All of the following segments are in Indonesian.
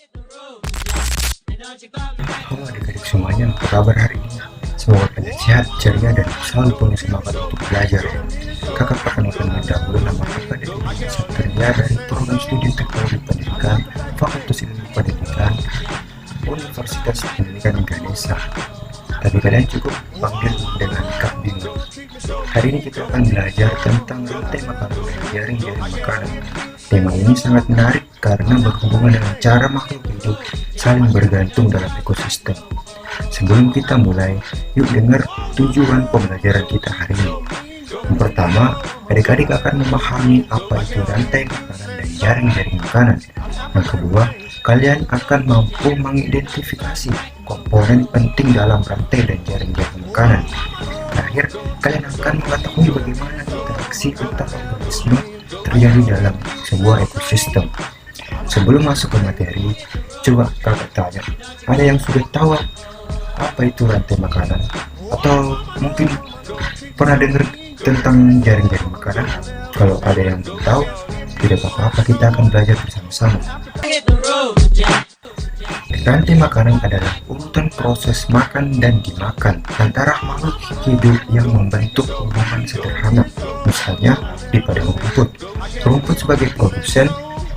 Halo adik-adik semuanya, apa kabar hari ini? Semoga kalian sehat, ceria, dan selalu punya semangat untuk belajar. Kakak perkenalkan dahulu, nama kakak Deddy Satria dari Program Studi Teknologi Pendidikan Fakultas Ilmu Pendidikan Universitas Pendidikan Indonesia. Tapi kalian cukup panggil dengan Kak Bima. Hari ini kita akan belajar tentang rantai makanan dan jaring-jaring makanan. Tema ini sangat menarik karena berhubungan dengan cara makhluk hidup saling bergantung dalam ekosistem. Sebelum kita mulai, yuk dengar tujuan pembelajaran kita hari ini. Yang pertama, adik-adik akan memahami apa itu rantai makanan dan jaring-jaring makanan. Yang kedua, kalian akan mampu mengidentifikasi komponen penting dalam rantai dan jaring-jaring makanan. Terakhir, kalian akan mengetahui bagaimana interaksi antar organisme terjadi dalam sebuah ekosistem. Sebelum masuk ke materi, coba kakak tanya, ada yang sudah tahu apa itu rantai makanan? Atau mungkin pernah dengar tentang jaring-jaring makanan? Kalau ada yang belum tahu, tidak apa-apa, kita akan belajar bersama-sama. Rantai makanan adalah urutan proses makan dan dimakan antara makhluk hidup yang membentuk hubungan sederhana, misalnya di padang rumput. Rumput sebagai produsen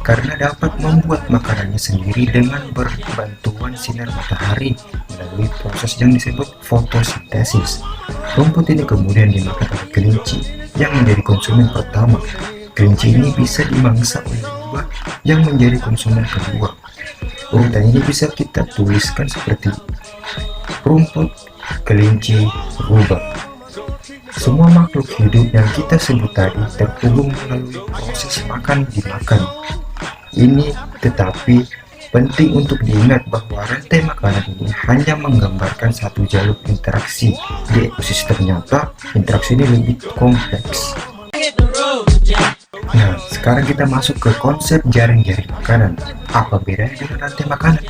karena dapat membuat makanannya sendiri dengan berbantuan sinar matahari melalui proses yang disebut fotosintesis. Rumput ini kemudian dimakan oleh kelinci yang menjadi konsumen pertama. Kelinci ini bisa dimangsa oleh rubah yang menjadi konsumen kedua. Urutan ini bisa kita tuliskan seperti rumput, kelinci, rubah. Semua makhluk hidup yang kita sebut tadi terhubung melalui proses makan dimakan. Ini tetapi penting untuk diingat bahwa rantai makanan ini hanya menggambarkan satu jalur interaksi. Di ekosistem nyata, interaksi ini lebih kompleks. Nah, sekarang kita masuk ke konsep jaring-jaring makanan. Apa bedanya dengan rantai makanan?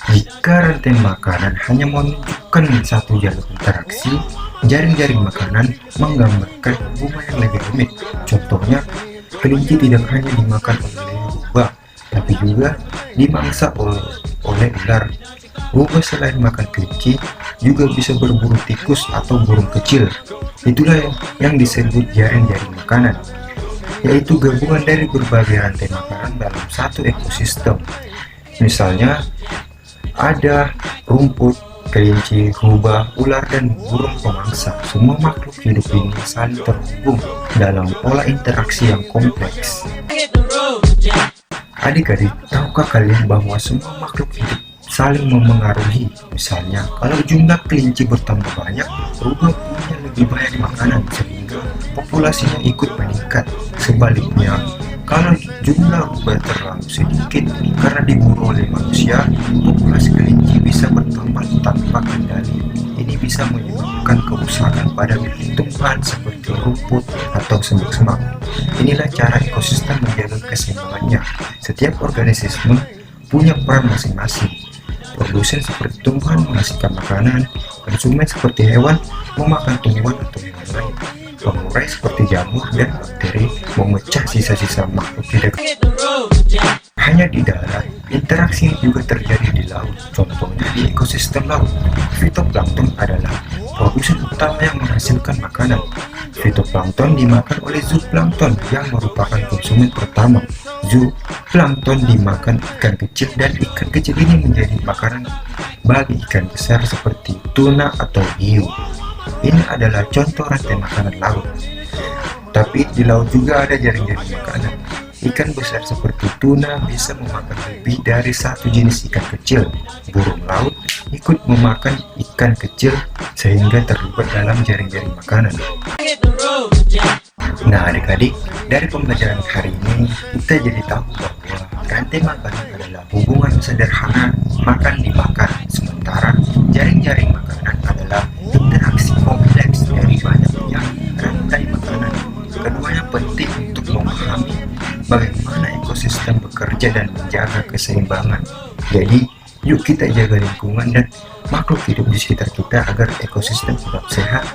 Jika rantai makanan hanya menunjukkan satu jalur interaksi, jaring-jaring makanan menggambarkan hubungan yang lebih rumit. Contohnya, kelinci tidak hanya dimakan oleh rubah, tapi juga dimangsa oleh ular. Rubah selain makan kelinci juga bisa berburu tikus atau burung kecil. Itulah yang disebut jaring-jaring makanan, yaitu gabungan dari berbagai rantai makanan dalam satu ekosistem. Misalnya ada rumput, kelinci, rubah, ular, dan burung pemangsa. Semua makhluk hidup ini saling terhubung dalam pola interaksi yang kompleks. Adik-adik, tahukah kalian bahwa semua makhluk hidup saling memengaruhi? Misalnya, kalau jumlah kelinci bertambah banyak, rubah punya lebih banyak makanan sehingga populasinya ikut meningkat. Sebaliknya, kalau jumlah rubah terlalu sedikit karena diburu oleh manusia, populasi kelinci bisa bertambah tanpa kendali. Ini bisa menyebabkan kerusakan pada tumbuhan seperti rumput atau semak-semak. Inilah cara ekosistem menjaga keseimbangannya. Setiap organisme punya peran masing-masing. Produsen seperti tumbuhan menghasilkan makanan, konsumen seperti hewan memakan tumbuhan atau hewan lain. Pengurai seperti jamur dan bakteri memecah sisa-sisa makhluk hidup. Hanya di darat, interaksi juga terjadi di laut. Contohnya di ekosistem laut, fitoplankton adalah produsen utama yang menghasilkan makanan. Fitoplankton dimakan oleh zooplankton yang merupakan konsumen pertama. Zooplankton dimakan ikan kecil dan ikan kecil ini menjadi makanan bagi ikan besar seperti tuna atau hiu. Ini adalah contoh rantai makanan laut. Tapi di laut juga ada jaring-jaring makanan. Ikan besar seperti tuna bisa memakan lebih dari satu jenis ikan kecil. Burung laut ikut memakan ikan kecil sehingga terlibat dalam jaring-jaring makanan. Nah adik-adik, dari pembelajaran hari ini kita jadi tahu bahwa rantai makanan adalah hubungan sederhana makan dimakan, sementara jaring-jaring makanan adalah interaksi kompleks dari banyaknya rantai makanan. Keduanya penting untuk memahami bagaimana ekosistem bekerja dan menjaga keseimbangan. Jadi, yuk kita jaga lingkungan dan makhluk hidup di sekitar kita agar ekosistem tetap sehat.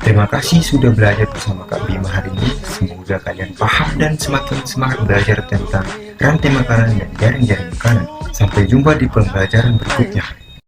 Terima kasih sudah belajar bersama Kak Bima hari ini. Semoga kalian paham dan semakin semangat belajar tentang rantai makanan dan jaring-jaring makanan. Sampai jumpa di pembelajaran berikutnya.